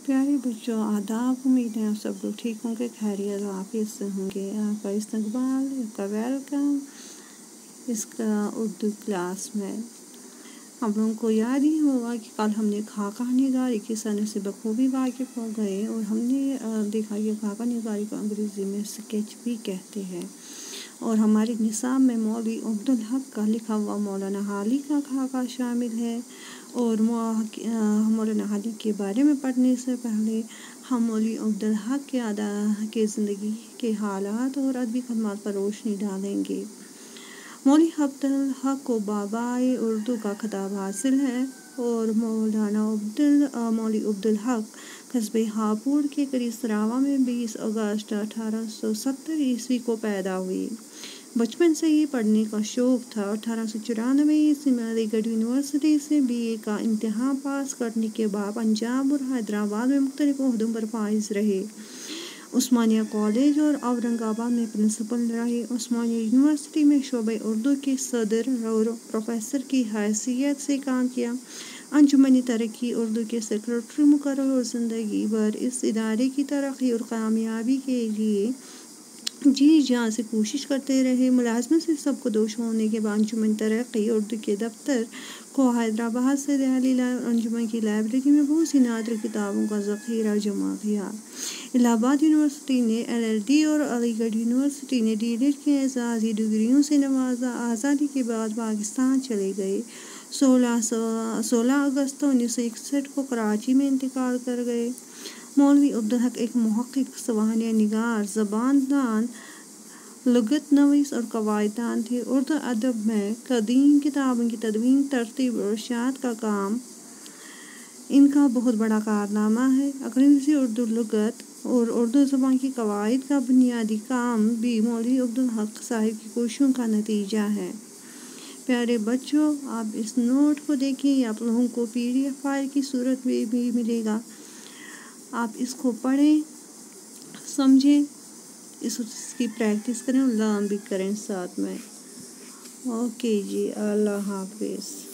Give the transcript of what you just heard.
پیارے بچوں، آداب۔ امید ہے آپ سب لوگ ٹھیک ہوں گے، خیریت و عافیت سے ہوں گے۔ آپ کا استقبال، آپ کا ویلکم اس کا اردو کلاس میں۔ آپ لوگوں کو یاد ہی ہوگا کہ کل ہم نے خاکہ نگاری کے سنے سے بخوبی واقف ہو گئے، اور ہم نے دیکھا کہ خاکہ نگاری کو انگریزی میں اسکیچ بھی کہتے ہیں، اور ہمارے نصاب میں مولوی عبدالحق کا لکھا ہوا مولانا حالی کا خاکہ شامل ہے۔ اور مولانا حالی کے بارے میں پڑھنے سے پہلے ہم مولوی عبدالحق کے زندگی کے حالات اور ادبی خدمات پر روشنی ڈالیں گے۔ مولوی عبدالحق کو بابائے اردو کا خطاب حاصل ہے، اور مولوی عبدالحق قصبے ہاپوڑ کے قریب سراواں میں 20 اگست 1870 عیسوی کو پیدا ہوئی۔ بچپن سے ہی پڑھنے کا شوق تھا۔ 1894 عیسوی میں علی گڑھ یونیورسٹی سے BA کا امتحان پاس کرنے کے بعد پنجاب اور حیدرآباد میں مختلف عہدوں پر فائز رہے۔ عثمانیہ کالج اور اورنگ آباد میں پرنسپل رہے۔ عثمانیہ یونیورسٹی میں شعبہ اردو کے صدر اور پروفیسر کی حیثیت سے کام کیا۔ انجمن ترقی اردو کے سیکریٹری مقرر اور زندگی بھر اس ادارے کی ترقی اور کامیابی کے لیے جی جان سے کوشش کرتے رہے۔ ملازمت سے سب کو دوش ہونے کے بعد انجمن ترقی اردو کے دفتر کو حیدرآباد سے دہلی لائے اور انجمن کی لائبریری میں بہت سی نادر کتابوں کا ذخیرہ جمع کیا۔ الہ آباد یونیورسٹی نے LLD اور علی گڑھ یونیورسٹی نے DLED کی اعزازی ڈگریوں سے نوازا۔ آزادی کے بعد پاکستان چلے گئے۔ 16 اگست 1961 کو کراچی میں انتقال کر گئے۔ مولوی عبدالحق ایک محقق، سوانح نگار، زبان دان، لغت نویس اور قواعد دان تھے۔ اردو ادب میں قدیم کتابوں کی تدوین، ترتیب اور اشاعت کا کام ان کا بہت بڑا کارنامہ ہے۔ انگریزی اردو لغت اور اردو زبان کی قواعد کا بنیادی کام بھی مولوی عبدالحق صاحب کی کوششوں کا نتیجہ ہے۔ پیارے بچوں، آپ اس نوٹ کو دیکھیں، یہ آپ لوگوں کو PDF فائل کی صورت میں بھی ملے گا۔ آپ اس کو پڑھیں، سمجھیں، اس کی پریکٹس کریں اور لرن بھی کریں ساتھ میں۔ اوکے جی، اللہ حافظ۔